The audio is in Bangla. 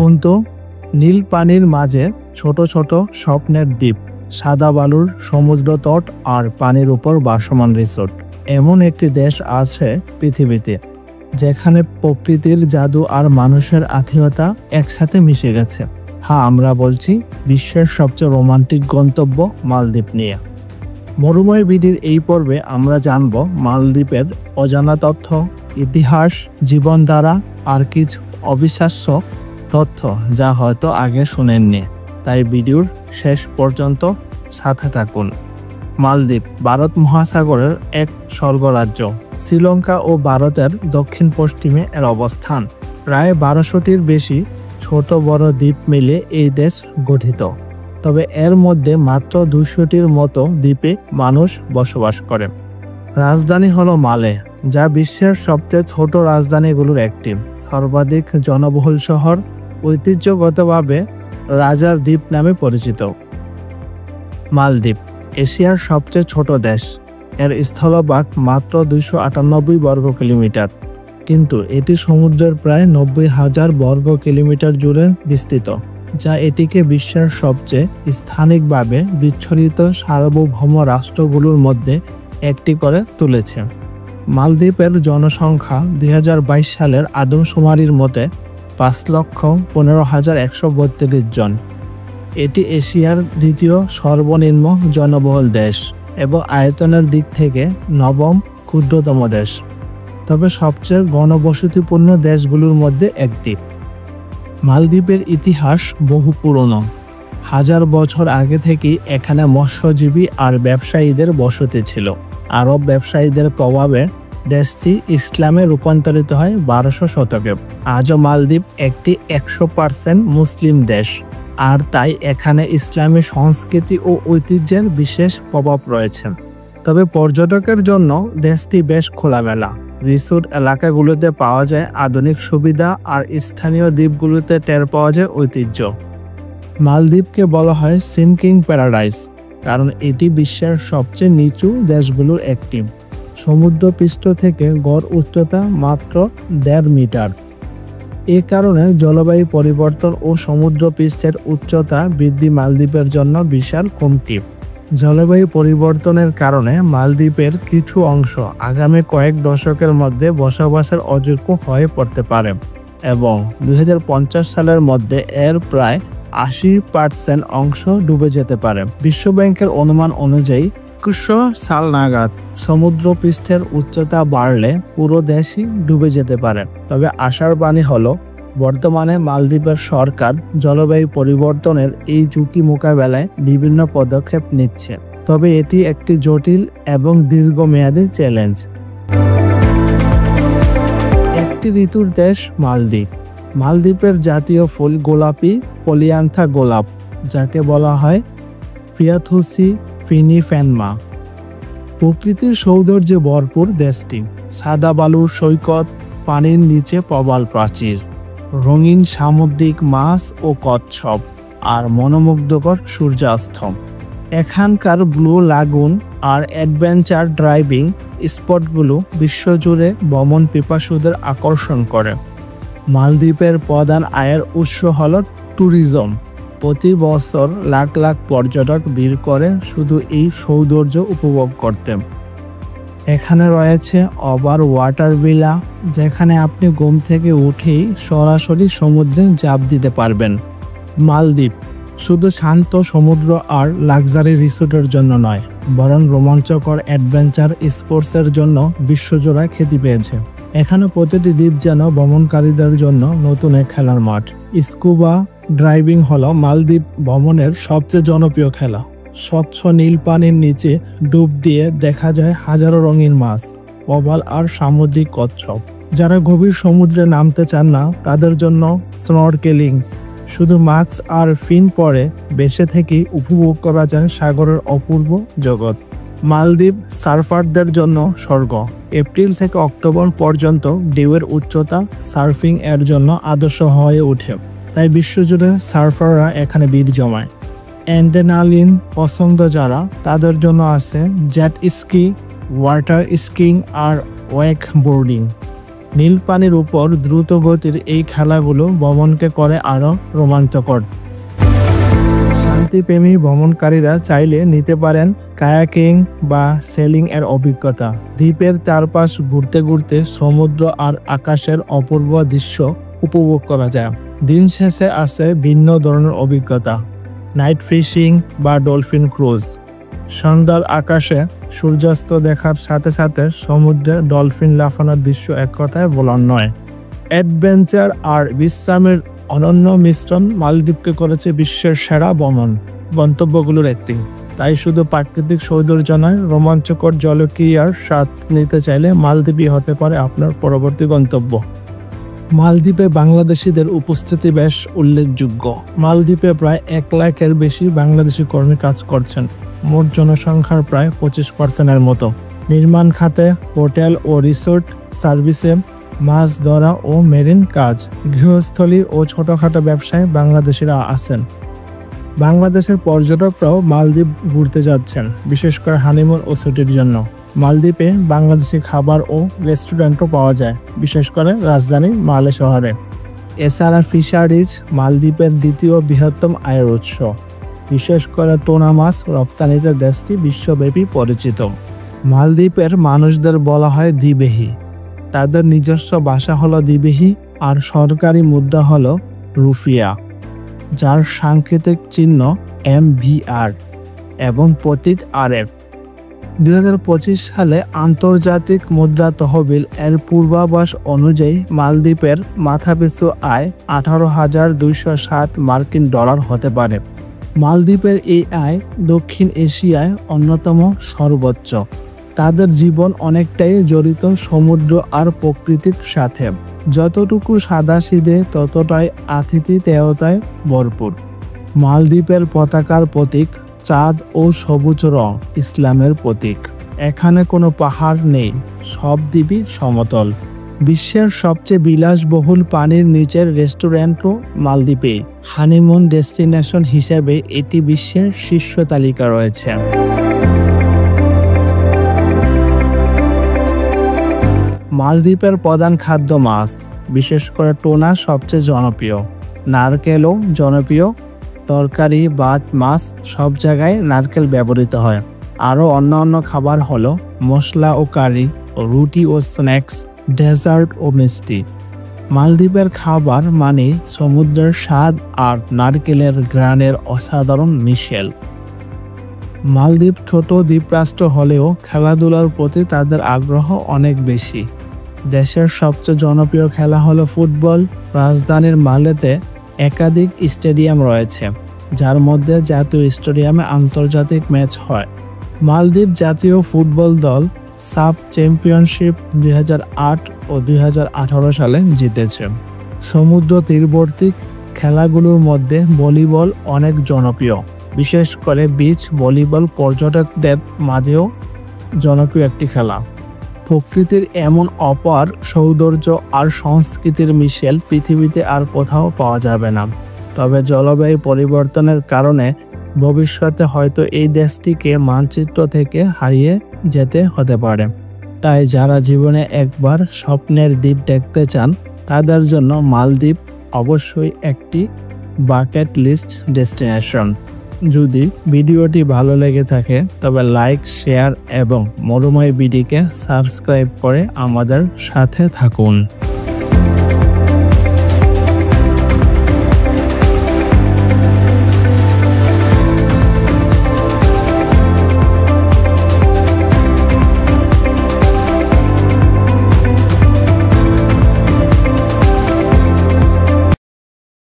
শান্ত নীল পানির মাঝে ছোট ছোট স্বপ্নের দ্বীপ, সাদা বালুর সমুদ্র তট আর পানির উপর ভাসমান রিসোর্ট। এমন একটি দেশ আছে পৃথিবীতে যেখানে প্রকৃতির জাদু আর মানুষের আত্মীয়তা একসাথে মিশে গেছে। হ্যাঁ, আমরা বলছি বিশ্বের সবচেয়ে রোমান্টিক গন্তব্য মালদ্বীপ নিয়ে। মরুময় বিডির এই পর্বে আমরা জানব মালদ্বীপের অজানা তথ্য, ইতিহাস, জীবনধারা আর কিছু অবিশ্বাস্য তথ্য যা হয়তো আগে শুনেননি। তাই ভিডিওর শেষ পর্যন্ত সাথে থাকুন। মালদ্বীপ ভারত মহাসাগরের এক স্বর্গরাজ্য। শ্রীলঙ্কা ও ভারতের দক্ষিণ পশ্চিমে এর অবস্থান। প্রায় 1200টির বেশি ছোট বড় দ্বীপ মিলে এই দেশ গঠিত। তবে এর মধ্যে মাত্র 200টির মতো দ্বীপে মানুষ বসবাস করে। রাজধানী হলো মালে, যা বিশ্বের সবচেয়ে ছোট রাজধানীগুলোর একটি। সর্বাধিক জনবহুল শহর, ঐতিহ্যগতভাবে রাজার দ্বীপ নামে পরিচিত। মালদ্বীপ এশিয়ার সবচেয়ে ছোট দেশ। এর স্থলভাগ মাত্র 298 বর্গ কিলোমিটার, কিন্তু এটি সমুদ্রের প্রায় 90,000 বর্গ কিলোমিটার জুড়ে বিস্তৃত, যা এটিকে বিশ্বের সবচেয়ে স্থানিকভাবে বিচ্ছরিত সার্বভৌম রাষ্ট্রগুলোর মধ্যে একটি করে তুলেছে। মালদ্বীপের জনসংখ্যা 2022 সালের আদমশুমারির মতে 5,15,132 জন। এটি এশিয়ার দ্বিতীয় সর্বনিম্ন জনবহুল দেশ এবং আয়তনের দিক থেকে নবম ক্ষুদ্রতম দেশ, তবে সবচেয়ে ঘনবসতিপূর্ণ দেশগুলোর মধ্যে একটি। মালদ্বীপের ইতিহাস বহু পুরনো। 1000 বছর আগে থেকেই এখানে মৎস্যজীবী আর ব্যবসায়ীদের বসতি ছিল। আরব ব্যবসায়ীদের প্রভাবে দেশটি ইসলামে রূপান্তরিত হয় 1200 শতকে। আজও মালদ্বীপ একটি 100% মুসলিম দেশ, আর তাই এখানে ইসলামী সংস্কৃতি ও ঐতিহ্যের বিশেষ প্রভাব রয়েছে। তবে পর্যটকের জন্য দেশটি বেশ খোলামেলা। রিসোর্ট এলাকাগুলোতে পাওয়া যায় আধুনিক সুবিধা, আর স্থানীয় দ্বীপগুলোতে টের পাওয়া যায় ঐতিহ্য। মালদ্বীপকে বলা হয় সিনকিং প্যারাডাইস, কারণ এটি বিশ্বের সবচেয়ে নিচু দেশগুলোর একটি। সমুদ্রপৃষ্ঠ থেকে গড় উচ্চতা মাত্র 1.5 মিটার। এ কারণে জলবায়ু পরিবর্তন ও সমুদ্রপৃষ্ঠের উচ্চতা বৃদ্ধি মালদ্বীপের জন্য বিশাল হুমকি। জলবায়ু পরিবর্তনের কারণে মালদ্বীপের কিছু অংশ আগামী কয়েক দশকের মধ্যে বসবাসের অযোগ্য হয়ে পড়তে পারে এবং 2050 সালের মধ্যে এর প্রায় 80% অংশ ডুবে যেতে পারে। বিশ্বব্যাংকের অনুমান অনুযায়ী 2100 সাল নাগাদ সমুদ্রপৃষ্ঠের উচ্চতা বাড়লে পুরো দেশই ডুবে যেতে পারে। তবে আশার বাণী হলো, বর্তমানে মালদ্বীপের সরকার জলবায়ু পরিবর্তনের এই ঝুঁকি মোকাবেলায় বিভিন্ন পদক্ষেপ নিচ্ছে, তবে এটি একটি জটিল এবং দীর্ঘমেয়াদী চ্যালেঞ্জ। একটি ঋতুর দেশ মালদ্বীপ। মালদ্বীপের জাতীয় ফুল গোলাপি পলিয়ান্থা গোলাপ, যাকে বলা হয় ফিয়াথুসি ফিনিফেনমা। প্রকৃতির সৌন্দর্যে ভরপুর দেশটি। সাদা বালুর সৈকত, পানির নিচে প্রবাল প্রাচীর, রঙিন সামুদ্রিক মাছ ও কচ্ছপ, আর মনোমুগ্ধকর সূর্যাস্ত। এখানকার ব্লু লাগুন আর অ্যাডভেঞ্চার ড্রাইভিং স্পটগুলো বিশ্বজুড়ে ভ্রমণ পিপাসুদের আকর্ষণ করে। মালদ্বীপের প্রধান আয়ের উৎস হল ট্যুরিজম। প্রতি বছর লাখ লাখ পর্যটক ভিড় করে শুধু এই সৌন্দর্য উপভোগ করতে। এখানে রয়েছে ওভার ওয়াটার ভিলা, যেখানে আপনি ঘুম থেকে উঠেই সরাসরি সমুদ্রে ঝাঁপ দিতে পারবেন। মালদ্বীপ শুধু শান্ত সমুদ্র আর লাক্সারি রিসোর্টের জন্য নয়, বরং রোমাঞ্চকর অ্যাডভেঞ্চার স্পোর্টসের জন্য বিশ্বজোড়া খ্যাতি পেয়েছে। এখানে প্রতিটি দ্বীপ যেন ভ্রমণকারীদের জন্য নতুন এক খেলার মাঠ। স্কুবা ড্রাইভিং হলো মালদ্বীপ ভ্রমণের সবচেয়ে জনপ্রিয় খেলা। স্বচ্ছ নীল পানির নিচে ডুব দিয়ে দেখা যায় হাজারো রঙিন মাছ, প্রবাল আর সামুদ্রিক কচ্ছপ। যারা গভীর সমুদ্রে নামতে চান না, তাদের জন্য স্নরকেলিং। শুধু মাস্ক আর ফিন পরে বেসে থেকেই উপভোগ করা যায় সাগরের অপূর্ব জগৎ। মালদ্বীপ সার্ফারদের জন্য স্বর্গ। এপ্রিল থেকে অক্টোবর পর্যন্ত ঢেউয়ের উচ্চতা সার্ফিং এর জন্য আদর্শ হয়ে ওঠে, তাই বিশ্বজুড়ে সার্ফাররা এখানে ভিড় জমায়। অ্যাড্রেনালিন পছন্দ যারা, তাদের জন্য আছে জেট স্কি, ওয়াটার স্কিং আর ওয়েক বোর্ডিং। নীল পানির উপর দ্রুত গতির এই খেলাগুলো ভ্রমণকে করে আরও রোমাঞ্চকর। শান্তিপ্রেমী ভ্রমণকারীরা চাইলে নিতে পারেন কায়াকিং বা সেলিং এর অভিজ্ঞতা। দ্বীপের চারপাশ ঘুরতে ঘুরতে সমুদ্র আর আকাশের অপূর্ব দৃশ্য উপভোগ করা যায়। দিন শেষে আছে ভিন্ন ধরনের অভিজ্ঞতা, নাইট ফিশিং বা ডলফিন ক্রুজ। সন্ধ্যার আকাশে সূর্যাস্ত দেখার সাথে সাথে সমুদ্রে ডলফিন লাফানোর দৃশ্য এক কথায় বলার নয়। অ্যাডভেঞ্চার আর বিশ্রামের অনন্য মিশ্রণ মালদ্বীপকে করেছে বিশ্বের সেরা ভ্রমণ গন্তব্যগুলোর একটি। তাই শুধু প্রাকৃতিক সৌন্দর্য নয়, রোমাঞ্চকর জলক্রীড়ার স্বাদ নিতে চাইলে মালদ্বীপই হতে পারে আপনার পরবর্তী গন্তব্য। মালদ্বীপে বাংলাদেশিদের উপস্থিতি বেশ উল্লেখযোগ্য। মালদ্বীপে প্রায় 1 লাখের বেশি বাংলাদেশি কর্মী কাজ করছেন, মোট জনসংখ্যার প্রায় 25% মতো। নির্মাণ খাতে, হোটেল ও রিসোর্ট সার্ভিসে, মাছ ধরা ও মেরিন কাজ, গৃহস্থলী ও ছোটখাটো ব্যবসায় বাংলাদেশিরা আছেন। বাংলাদেশের পর্যটকরাও মালদ্বীপ ঘুরতে যাচ্ছেন, বিশেষ করে হানিমুন ও ছুটির জন্য। মালদ্বীপে বাংলাদেশি খাবার ও রেস্টুরেন্টও পাওয়া যায়, বিশেষ করে রাজধানী মালে শহরে। এছাড়া ফিশারিজ মালদ্বীপের দ্বিতীয় বৃহত্তম আয়ের উৎস, বিশেষ করে টুনা মাছ রপ্তানিতে দেশটি বিশ্বব্যাপী পরিচিত। মালদ্বীপের মানুষদের বলা হয় দ্বিবেহী। তাদের নিজস্ব ভাষা হলো দ্বিবেহী আর সরকারি মুদ্রা হলো রুফিয়া, যার সাংকেতিক চিহ্ন MVR এবং প্রতীক RF। 2025 সালে আন্তর্জাতিক মুদ্রা তহবিল এর পূর্বাভাস অনুযায়ী মালদ্বীপের মাথাপিছু আয় $18,207 মার্কিন হতে পারে। মালদ্বীপের এই আয় দক্ষিণ এশিয়ায় অন্যতম সর্বোচ্চ। তাদের জীবন অনেকটাই জড়িত সমুদ্র আর প্রকৃতির সাথে। যতটুকু সাদাসিধে ততটাই আতিথেয়তায় ভরপুর। মালদ্বীপের পতাকার প্রতীক চাঁদ ও সবুজ রং ইসলামের প্রতীক। এখানে কোনো পাহাড় নেই, সব দ্বীপই সমতল। বিশ্বের সবচেয়ে বিলাসবহুল পানির নিচের রেস্টুরেন্টও মালদ্বীপে। হানিমুন ডেস্টিনেশন হিসেবে এটি বিশ্বের শীর্ষ তালিকা রয়েছে। মালদ্বীপের প্রধান খাদ্য মাছ, বিশেষ করে টুনা সবচেয়ে জনপ্রিয়। নারকেলও জনপ্রিয়। তরকারি, ভাত, মাছ সব জায়গায় নারকেল ব্যবহৃত হয়। আরও অন্যান্য খাবার হলো মশলা ও কারি, রুটি ও স্ন্যাক্স, ডেজার্ট ও মিষ্টি। মালদ্বীপের খাবার মানে সমুদ্রের স্বাদ আর নারকেলের ঘ্রাণের অসাধারণ মিশেল। মালদ্বীপ ছোট দ্বীপরাষ্ট্র হলেও খেলাধুলার প্রতি তাদের আগ্রহ অনেক বেশি। দেশের সবচেয়ে জনপ্রিয় খেলা হলো ফুটবল। রাজধানীর মালেতে একাধিক স্টেডিয়াম রয়েছে, যার মধ্যে জাতীয় স্টেডিয়ামে আন্তর্জাতিক ম্যাচ হয়। মালদ্বীপ জাতীয় ফুটবল দল সাব চ্যাম্পিয়নশিপ 2008 ও 2018 সালে জিতেছে। সমুদ্র তীরবর্তী খেলাগুলোর মধ্যে ভলিবল অনেক জনপ্রিয়, বিশেষ করে বিচ ভলিবল পর্যটকদের মাঝেও জনপ্রিয় একটি খেলা। প্রকৃতির এমন অপার সৌন্দর্য আর সংস্কৃতির মিশেল পৃথিবীতে আর কোথাও পাওয়া যাবে না। তবে জলবায়ু পরিবর্তনের কারণে ভবিষ্যতে হয়তো এই দেশটিকে মানচিত্র থেকে হারিয়ে যেতে হতে পারে। তাই যারা জীবনে একবার স্বপ্নের দ্বীপ দেখতে চান, তাদের জন্য মালদ্বীপ অবশ্যই একটি বাকেট লিস্ট ডেস্টিনেশন। যদি ভিডিওটি ভালো লেগে থাকে তবে লাইক, শেয়ার এবং মরুময় বিডিকে সাবস্ক্রাইব করে আমাদের সাথে থাকুন।